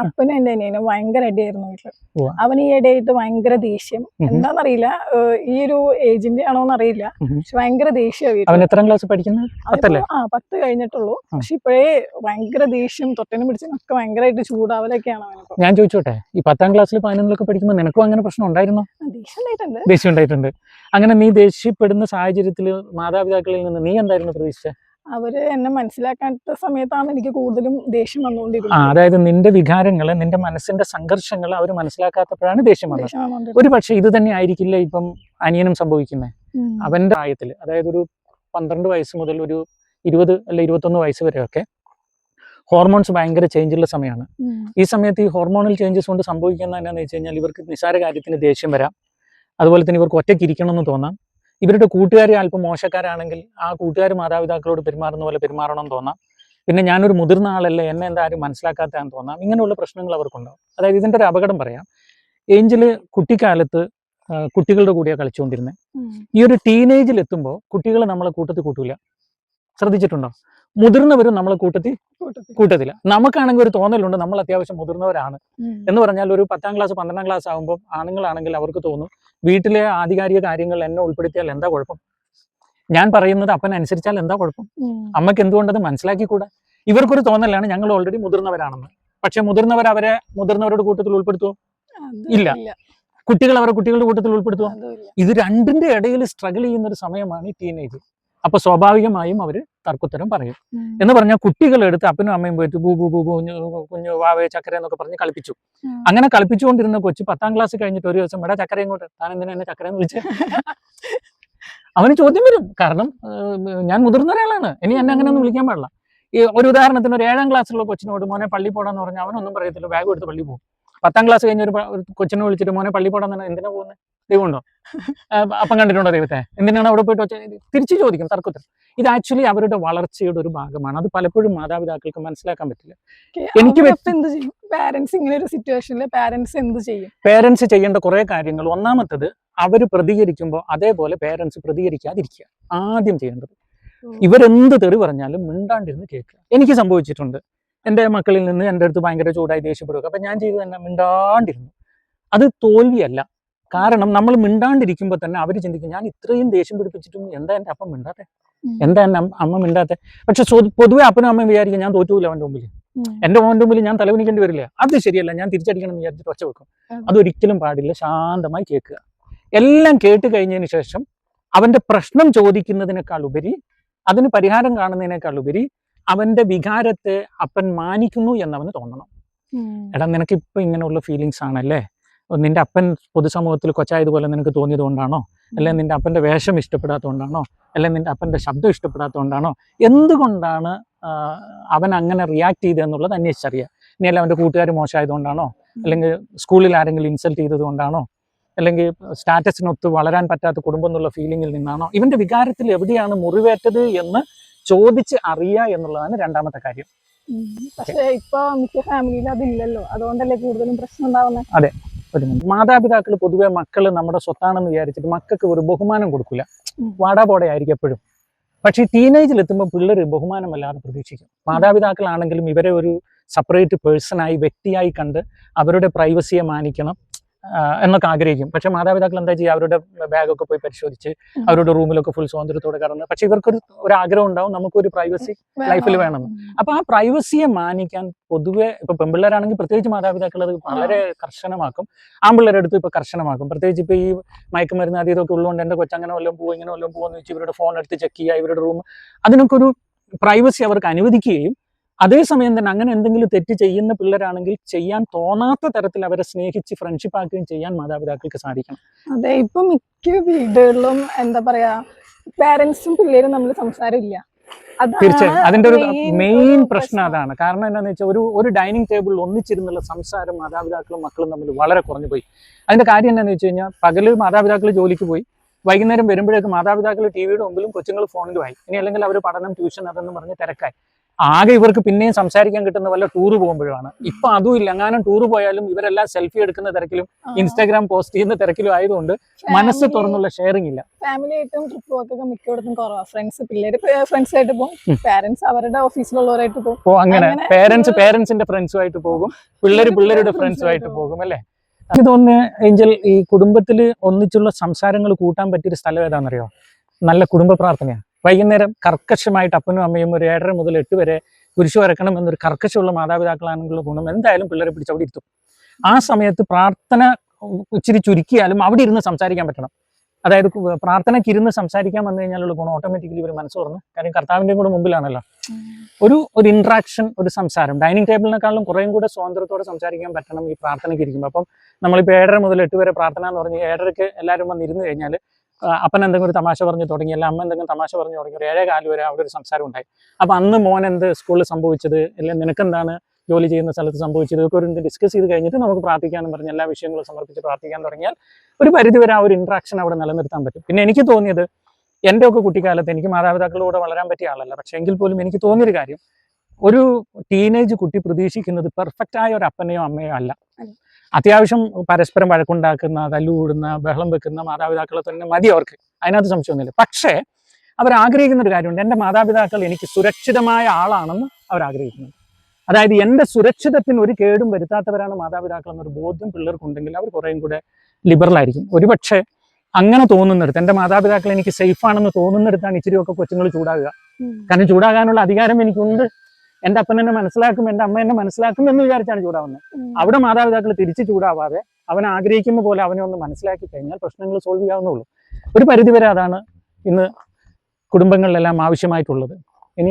അപ്പനും എന്റെ അനിയനും ഭയങ്കര അടിയായിരുന്നു വീട്ടില്. അവന് ഈ ഇടയായിട്ട് ഭയങ്കര ദേഷ്യം, എന്താന്നറിയില്ല, ഈ ഒരു ഏജിന്റെ ആണോന്ന് അറിയില്ല, പക്ഷെ ഭയങ്കര ദേഷ്യം വീട്ടിൽ. 10 കഴിഞ്ഞിട്ടുള്ളൂ, പക്ഷെ ഇപ്പോഴേ ഭയങ്കര ദേഷ്യം, തൊട്ടനും പിടിച്ചൊക്കെ ഭയങ്കരമായിട്ട് ചൂടാവലൊക്കെയാണ് അവനിപ്പോ. ഞാൻ ചോദിച്ചോട്ടെ, ഈ 10ാം ക്ലാസ്സിൽ 11ിലൊക്കെ പഠിക്കുമ്പോൾ നിനക്കും അങ്ങനെ പ്രശ്നം ഉണ്ടായിരുന്നോ? ദേഷ്യം ഉണ്ടായിട്ടുണ്ട്. അങ്ങനെ നീ ദേഷ്യപ്പെടുന്ന സാഹചര്യത്തിൽ മാതാപിതാക്കളിൽ നിന്ന് നീ എന്തായിരുന്നു പ്രതീക്ഷിച്ചത്? അവര് എന്നെ മനസ്സിലാക്കാത്ത സമയത്താണ് എനിക്ക് കൂടുതലും ദേഷ്യം വന്നുകൊണ്ടിരുന്നത്. അതായത് നിന്റെ വികാരങ്ങള്, നിന്റെ മനസ്സിന്റെ സംഘർഷങ്ങൾ അവർ മനസ്സിലാക്കാത്തപ്പോഴാണ് ദേഷ്യം വന്നത്. ഒരു പക്ഷെ ഇത് തന്നെ ആയിരിക്കില്ല ഇപ്പം അനിയനും സംഭവിക്കുന്നത്. അവന്റെ പ്രായത്തിൽ, അതായത് ഒരു 12 വയസ്സ് മുതൽ ഒരു 20 അല്ലെ 21 വയസ്സ് വരെയൊക്കെ ഹോർമോൺസ് ഭയങ്കര ചേഞ്ചുള്ള സമയമാണ്. ഈ സമയത്ത് ഈ ഹോർമോണൽ ചേഞ്ചസ് കൊണ്ട് സംഭവിക്കുന്നത് എന്താണെന്ന് വെച്ച് കഴിഞ്ഞാൽ ഇവർക്ക് നിസ്സാര കാര്യത്തിന് ദേഷ്യം വരാം, അതുപോലെ തന്നെ ഇവർക്ക് ഒറ്റയ്ക്ക് ഇരിക്കണം എന്ന് തോന്നാം, ഇവരുടെ കൂട്ടുകാർ അല്പം മോശക്കാരാണെങ്കിൽ ആ കൂട്ടുകാർ മാതാപിതാക്കളോട് പെരുമാറുന്ന പോലെ പെരുമാറണം എന്ന് തോന്നാം, പിന്നെ ഞാനൊരു മുതിർന്ന ആളല്ലേ, എന്നെ എന്താ ആരും മനസ്സിലാക്കാത്തതാണെന്ന് തോന്നാം. ഇങ്ങനെയുള്ള പ്രശ്നങ്ങൾ അവർക്കുണ്ടാവും. അതായത് ഇതിൻ്റെ ഒരു അപകടം പറയാം. ഏഞ്ചല് കുട്ടിക്കാലത്ത് കുട്ടികളുടെ കൂടെയാണ് കളിച്ചുകൊണ്ടിരുന്നത്. ഈ ഒരു ടീനേജിൽ എത്തുമ്പോൾ കുട്ടികൾ നമ്മളെ കൂട്ടത്തിൽ കൂട്ടൂല. ശ്രദ്ധിച്ചിട്ടുണ്ടോ? മുതിർന്നവരും നമ്മളെ കൂട്ടത്തില്ല. നമുക്കാണെങ്കിൽ ഒരു തോന്നലുണ്ട് നമ്മൾ അത്യാവശ്യം മുതിർന്നവരാണ് എന്ന് പറഞ്ഞാൽ. ഒരു 10ാം ക്ലാസ് 12ാം ക്ലാസ് ആകുമ്പോൾ ആണുങ്ങളാണെങ്കിൽ അവർക്ക് തോന്നും വീട്ടിലെ ആധികാരിക കാര്യങ്ങൾ എന്നെ ഉൾപ്പെടുത്തിയാൽ എന്താ കുഴപ്പം, ഞാൻ പറയുന്നത് അപ്പൻ അനുസരിച്ചാൽ എന്താ കുഴപ്പം, അമ്മയ്ക്ക് എന്തുകൊണ്ടത് മനസ്സിലാക്കിക്കൂടാ. ഇവർക്കൊരു തോന്നലാണ് ഞങ്ങൾ ഓൾറെഡി മുതിർന്നവരാണെന്ന്. പക്ഷെ മുതിർന്നവരുടെ കൂട്ടത്തിൽ ഉൾപ്പെടുത്തുമോ? ഇല്ല. കുട്ടികൾ അവരുടെ കുട്ടികളുടെ കൂട്ടത്തിൽ ഉൾപ്പെടുത്തുമോ? ഇത് രണ്ടിന്റെ ഇടയിൽ സ്ട്രഗിൾ ചെയ്യുന്ന ഒരു സമയമാണ് ഈ ടീനേജ്. അപ്പൊ സ്വാഭാവികമായും അവര് തർക്കുത്തരം പറയും. എന്ന് പറഞ്ഞാൽ കുട്ടികളെടുത്ത് അപ്പനും അമ്മയും പോയിട്ട് ബൂ ബൂ ബൂ കുഞ്ഞു വാവേ ചക്കര എന്നൊക്കെ പറഞ്ഞ് കളിപ്പിച്ചു. അങ്ങനെ കളിപ്പിച്ചുകൊണ്ടിരുന്ന കൊച്ചു 10ാം ക്ലാസ് കഴിഞ്ഞിട്ട് ഒരു ദിവസം എടാ ചക്കര ഇങ്ങോട്ട്, താൻ എന്തിനാ എന്നെ ചക്കര എന്ന് വിളിച്ചത്? അവന് ചോദ്യം വരും. കാരണം ഞാൻ മുതിർന്ന ഒരാളാണ്, ഇനി എന്നെ അങ്ങനെ ഒന്നും വിളിക്കാൻ പാടില്ല. ഈ ഒരു ഉദാഹരണത്തിന് ഒരു 7ാം ക്ലാസ്സിലുള്ള കൊച്ചിനോട് മോനെ പള്ളി പോടാന്ന് പറഞ്ഞാൽ അവനൊന്നും പറയത്തില്ല, ബാഗ് എടുത്ത് പള്ളി പോകും. 10ാം ക്ലാസ് കഴിഞ്ഞ ഒരു കൊച്ചിനെ വിളിച്ചിട്ട് മോനെ പള്ളി പോടാന്ന് പറഞ്ഞാൽ എന്തിനാ പോകുന്നത്? ദൈവമുണ്ടോ? അപ്പം കണ്ടിട്ടുണ്ടോ ദൈവത്തെ? എന്തിനാണ് അവിടെ പോയിട്ട് തിരിച്ചു ചോദിക്കും, തർക്കത്തിൽ. ഇത് ആക്ച്വലി അവരുടെ വളർച്ചയുടെ ഒരു ഭാഗമാണ്. അത് പലപ്പോഴും മാതാപിതാക്കൾക്ക് മനസ്സിലാക്കാൻ പറ്റില്ല. എനിക്ക് പേരൻസ് ചെയ്യേണ്ട കുറെ കാര്യങ്ങൾ. ഒന്നാമത്തത്, അവർ പ്രതികരിക്കുമ്പോൾ അതേപോലെ പേരൻസ് പ്രതികരിക്കാതിരിക്കുക. ആദ്യം ചെയ്യേണ്ടത്. ഇവരെന്ത് തെറി പറഞ്ഞാലും മിണ്ടാണ്ടിരുന്ന് കേൾക്കുക. എനിക്ക് സംഭവിച്ചിട്ടുണ്ട്. എൻ്റെ മക്കളിൽ നിന്ന് എൻ്റെ അടുത്ത് ഭയങ്കര ചൂടായി ദേഷ്യപ്പെടുക. അപ്പം ഞാൻ ചെയ്തത് തന്നെ മിണ്ടാണ്ടിരുന്നു. അത് തോൽവിയല്ല. കാരണം നമ്മൾ മിണ്ടാണ്ടിരിക്കുമ്പോൾ തന്നെ അവർ ചിന്തിക്കും ഞാൻ ഇത്രയും ദേഷ്യം പിടിപ്പിച്ചിട്ടും എന്താ എൻ്റെ അപ്പം മിണ്ടാത്തെ, എന്താ എൻ്റെ അമ്മ മിണ്ടാത്തെ. പക്ഷെ പൊതുവെ അപ്പനും അമ്മയും വിചാരിക്കും ഞാൻ തോറ്റുമില്ല അവൻ്റെ മുമ്പിൽ, എൻ്റെ മോൻ്റെ മുമ്പിൽ ഞാൻ തലവനിക്കേണ്ടി വരില്ല. അത് ശരിയല്ല, ഞാൻ തിരിച്ചടിക്കണം എന്ന് വിചാരിച്ചിട്ട് ഒച്ച വെക്കും. അതൊരിക്കലും പാടില്ല. ശാന്തമായി കേൾക്കുക. എല്ലാം കേട്ട് കഴിഞ്ഞതിന് ശേഷം അവൻ്റെ പ്രശ്നം ചോദിക്കുന്നതിനേക്കാൾ ഉപരി, അതിന് പരിഹാരം കാണുന്നതിനേക്കാൾ ഉപരി അവൻ്റെ വികാരത്തെ അപ്പൻ മാനിക്കുന്നു എന്നവന് തോന്നണം. എടാ നിനക്കിപ്പോൾ ഇങ്ങനെയുള്ള ഫീലിങ്സ് ആണല്ലേ, നിന്റെ അപ്പൻ പൊതുസമൂഹത്തിൽ കൊച്ചായതുപോലെ നിനക്ക് തോന്നിയത് കൊണ്ടാണോ, അല്ലെങ്കിൽ നിന്റെ അപ്പൻ്റെ വേഷം ഇഷ്ടപ്പെടാത്തതുകൊണ്ടാണോ, അല്ലെങ്കിൽ നിന്റെ അപ്പൻ്റെ ശബ്ദം ഇഷ്ടപ്പെടാത്തതുകൊണ്ടാണോ, എന്തുകൊണ്ടാണ് അവൻ അങ്ങനെ റിയാക്ട് ചെയ്തതെന്നുള്ളത് അന്വേഷിച്ചറിയാം. ഇനി അല്ല അവൻ്റെ കൂട്ടുകാർ മോശമായതുകൊണ്ടാണോ, അല്ലെങ്കിൽ സ്കൂളിൽ ആരെങ്കിലും ഇൻസൾട്ട് ചെയ്തത് കൊണ്ടാണോ, അല്ലെങ്കിൽ സ്റ്റാറ്റസിനൊത്ത് വളരാൻ പറ്റാത്ത കുടുംബം എന്നുള്ള ഫീലിങ്ങിൽ നിന്നാണോ, ഇവൻ്റെ വികാരത്തിൽ എവിടെയാണ് മുറിവേറ്റത് എന്ന് ചോദിച്ച് അറിയുക എന്നുള്ളതാണ് രണ്ടാമത്തെ കാര്യം. പക്ഷേ ഇപ്പൊ മിക്ക ഫാമിലിയിൽ അതില്ലല്ലോ, അതുകൊണ്ടല്ലേ കൂടുതലും പ്രശ്നം ഉണ്ടാവുന്നത്. അതെ. മാതാപിതാക്കൾ പൊതുവെ മക്കള് നമ്മുടെ സ്വത്താണെന്ന് വിചാരിച്ചിട്ട് മക്കൾക്ക് ഒരു ബഹുമാനം കൊടുക്കില്ല. വാടാപോടെ ആയിരിക്കും എപ്പോഴും. പക്ഷേ ഈ ടീനേജിൽ എത്തുമ്പോൾ പിള്ളേർ ബഹുമാനമല്ലാതെ പ്രതീക്ഷിക്കും. മാതാപിതാക്കളാണെങ്കിലും ഇവരെ ഒരു സെപ്പറേറ്റ് പേഴ്സണായി, വ്യക്തിയായി കണ്ട് അവരുടെ പ്രൈവസിയെ മാനിക്കണം എന്നൊക്കെ ആഗ്രഹിക്കും. പക്ഷെ മാതാപിതാക്കൾ എന്താ ചെയ്യുക, അവരുടെ ബാഗൊക്കെ പോയി പരിശോധിച്ച് അവരുടെ റൂമിലൊക്കെ ഫുൾ സ്വാതന്ത്ര്യത്തോടെ കടന്ന്. പക്ഷെ ഇവർക്കൊരു ആഗ്രഹം ഉണ്ടാവും, നമുക്കൊരു പ്രൈവസി ലൈഫിൽ വേണമെന്ന്. അപ്പൊ ആ പ്രൈവസിയെ മാനിക്കാൻ പൊതുവെ ഇപ്പൊ പെൺപിള്ളേരാണെങ്കിൽ പ്രത്യേകിച്ച് മാതാപിതാക്കൾ അത് വളരെ കർശനമാക്കും. ആൺപിള്ളേരുടെ അടുത്ത് ഇപ്പൊ കർശനമാക്കും. പ്രത്യേകിച്ച് ഇപ്പൊ ഈ മയക്കുമരുന്ന് അത് ഇതൊക്കെ ഉള്ളതുകൊണ്ട് എൻ്റെ കൊച്ചങ്ങനെ വല്ലതും പോവും ഇങ്ങനെ വല്ലതും പോകുമെന്ന് വെച്ച് ഇവരുടെ ഫോൺ എടുത്ത് ചെക്ക് ചെയ്യുക, ഇവരുടെ റൂം, അതിനൊക്കെ ഒരു പ്രൈവസി അവർക്ക് അനുവദിക്കുകയും അതേസമയം തന്നെ അങ്ങനെ എന്തെങ്കിലും തെറ്റ് ചെയ്യുന്ന പിള്ളേരാണെങ്കിൽ ചെയ്യാൻ തോന്നാത്ത തരത്തിൽ അവരെ സ്നേഹിച്ച് ഫ്രണ്ട്ഷിപ്പ് ആക്കുകയും ചെയ്യാൻ മാതാപിതാക്കൾക്ക് സാധിക്കണം. അതെ, ഇപ്പൊ മിക്ക വീടുകളിലും എന്താ പറയാ, പാരന്റ്സും പിള്ളേരും തമ്മിൽ സംസാരമില്ല. തീർച്ചയായും അതിന്റെ ഒരു മെയിൻ പ്രശ്നം അതാണ്. കാരണം എന്താണെന്ന് വെച്ചാൽ ഒരു ഡൈനിങ് ടേബിളിൽ ഒന്നിച്ചിരുന്നുള്ള സംസാരം മാതാപിതാക്കളും മക്കളും തമ്മിൽ വളരെ കുറഞ്ഞു പോയി. അതിന്റെ കാര്യം എന്താണെന്ന് വെച്ച് കഴിഞ്ഞാൽ പകല് മാതാപിതാക്കൾ ജോലിക്ക് പോയി, വൈകുന്നേരം വരുമ്പോഴേക്ക് മാതാപിതാക്കൾ ടിവിയുടെ മുമ്പിലും കൊച്ചുങ്ങൾ ഫോണിലുമായി. ഇനി അല്ലെങ്കിൽ അവർ പഠനം, ട്യൂഷൻ അതെന്ന് പറഞ്ഞ് തിരക്കായി. ആകെ ഇവർക്ക് പിന്നെയും സംസാരിക്കാൻ കിട്ടുന്ന വല്ല ടൂർ പോകുമ്പോഴാണ്. ഇപ്പൊ അതും ഇല്ല. എങ്ങാനും ടൂർ പോയാലും ഇവരെല്ലാം സെൽഫി എടുക്കുന്ന തിരക്കിലും ഇൻസ്റ്റാഗ്രാം പോസ്റ്റ് ചെയ്യുന്ന തിരക്കിലും ആയതുകൊണ്ട് മനസ്സ് തുറന്നുള്ള ഷെയറിംഗ് ഇല്ല. ഫാമിലി ആയിട്ടും ട്രിപ്പ് പോക്കൊക്കെ മിക്കയിടത്തും കുറവാ. പിള്ളേര് ഫ്രണ്ട്സ് ആയിട്ട് പോകും, പാരന്റ്സ് അവരുടെ ഓഫീസിലുള്ളവരായിട്ട് പോകും. അങ്ങനെ പേരൻസിന്റെ ഫ്രണ്ട്സുമായിട്ട് പോകും, പിള്ളേരുടെ ഫ്രണ്ട്സുമായിട്ട് പോകും അല്ലേ? എനിക്ക് തോന്നുന്നു ഏഞ്ചൽ, ഈ കുടുംബത്തിൽ ഒന്നിച്ചുള്ള സംസാരങ്ങൾ കൂട്ടാൻ പറ്റിയൊരു സ്ഥലം ഏതാണെന്നറിയോ? നല്ല കുടുംബ പ്രാർത്ഥനയാണ്. വൈകുന്നേരം കർക്കശമായിട്ട് അപ്പനും അമ്മയും ഒരു 7:30 മുതൽ 8 വരെ കുരിശു വരക്കണം എന്നൊരു കർക്കശമുള്ള മാതാപിതാക്കളാണെന്നുള്ള ഗുണം എന്തായാലും പിള്ളേരെ പിടിച്ച് അവിടെ ഇരുത്തും. ആ സമയത്ത് പ്രാർത്ഥന ഇച്ചിരി ചുരുക്കിയാലും അവിടെ ഇരുന്ന് സംസാരിക്കാൻ പറ്റണം. അതായത് പ്രാർത്ഥനയ്ക്ക് ഇരുന്ന് സംസാരിക്കാൻ വന്നു കഴിഞ്ഞാലുള്ള ഗുണം ഓട്ടോമാറ്റിക്കലി ഒരു മനസ്സ് തുറന്ന്, കാര്യം കർത്താവിൻ്റെയും കൂടെ മുമ്പിലാണല്ലോ. ഒരു ഇൻട്രാക്ഷൻ, ഒരു സംസാരം ഡൈനിങ് ടേബിളിനെക്കാളും കുറേയും കൂടെ സ്വാതന്ത്ര്യത്തോടെ സംസാരിക്കാൻ പറ്റണം ഈ പ്രാർത്ഥനയ്ക്ക് ഇരിക്കുമ്പോൾ. അപ്പം നമ്മളിപ്പോൾ 7:30 മുതൽ 8 വരെ പ്രാർത്ഥന എന്ന് പറഞ്ഞ് 7:30-ക്ക് എല്ലാവരും വന്നിരുന്ന് കഴിഞ്ഞാൽ അപ്പൻ എന്തെങ്കിലും ഒരു തമാശ പറഞ്ഞ് തുടങ്ങി, അല്ല അമ്മ എന്തെങ്കിലും തമാശ പറഞ്ഞ് തുടങ്ങി, ഒരു 7:15 വരെ അവിടെ ഒരു സംസാരം ഉണ്ടായി. അപ്പം അന്ന് മോൻ എന്ത് സ്കൂളിൽ സംഭവിച്ചത്, അല്ലെങ്കിൽ നിനക്കെന്താണ് ജോലി ചെയ്യുന്ന സ്ഥലത്ത് സംഭവിച്ചത്, ഇതൊക്കെ ഒരു ഡിസ്കസ് ചെയ്ത് കഴിഞ്ഞിട്ട് നമുക്ക് പ്രാർത്ഥിക്കാമെന്ന് പറഞ്ഞ് എല്ലാ വിഷയങ്ങളും സമർപ്പിച്ച് പ്രാർത്ഥിക്കാൻ തുടങ്ങിയാൽ ഒരു പരിധിവരെ ആ ഒരു ഇൻട്രാക്ഷൻ അവിടെ നിലനിർത്താൻ പറ്റും. പിന്നെ എനിക്ക് തോന്നിയത്, എൻ്റെ ഒക്കെ കുട്ടിക്കാലത്ത് എനിക്ക് മാതാപിതാക്കളോട് വളരാൻ പറ്റിയ ആളല്ല, പക്ഷേ എങ്കിൽ പോലും എനിക്ക് തോന്നിയൊരു കാര്യം, ഒരു ടീനേജ് കുട്ടി പ്രതീക്ഷിക്കുന്നത് പെർഫെക്റ്റായ ഒരു അപ്പനെയോ അമ്മയോ അല്ല. അത്യാവശ്യം പരസ്പരം വഴക്കുണ്ടാക്കുന്ന, തല്ലുകൂടുന്ന, ബഹളം വെക്കുന്ന മാതാപിതാക്കളെ തന്നെ മതി അവർക്ക്, അതിനകത്ത് സംശയമൊന്നുമില്ല. പക്ഷേ അവരാഗ്രഹിക്കുന്ന ഒരു കാര്യമുണ്ട്, എൻ്റെ മാതാപിതാക്കൾ എനിക്ക് സുരക്ഷിതമായ ആളാണെന്ന് അവരാഗ്രഹിക്കുന്നത്. അതായത് എൻ്റെ സുരക്ഷിതത്തിന് ഒരു കേടും വരുത്താത്തവരാണ് മാതാപിതാക്കൾ എന്നൊരു ബോധ്യം പിള്ളേർക്കുണ്ടെങ്കിൽ അവർ കുറേയും കൂടെ ലിബറലായിരിക്കും. ഒരുപക്ഷെ അങ്ങനെ തോന്നുന്നിടത്ത്, എൻ്റെ മാതാപിതാക്കൾ എനിക്ക് സേഫ് ആണെന്ന് തോന്നുന്നിടത്താണ് ഇച്ചിരിയൊക്കെ കൊച്ചുങ്ങൾ ചൂടാകുക. കാരണം ചൂടാകാനുള്ള അധികാരം എനിക്കുണ്ട്, എൻ്റെ അപ്പൻ എന്നെ മനസ്സിലാക്കും, എൻ്റെ അമ്മ എന്നെ മനസ്സിലാക്കും എന്ന് വിചാരിച്ചാണ് ചൂടാവുന്നത്. അവിടെ മാതാപിതാക്കൾ തിരിച്ച് ചൂടാവാതെ അവൻ ആഗ്രഹിക്കുന്ന പോലെ അവനെ ഒന്ന് മനസ്സിലാക്കി കഴിഞ്ഞാൽ പ്രശ്നങ്ങൾ സോൾവ് ചെയ്യാവുന്നുള്ളൂ. ഒരു പരിധിവരെ അതാണ് ഇന്ന് കുടുംബങ്ങളിലെല്ലാം ആവശ്യമായിട്ടുള്ളത്. ഇനി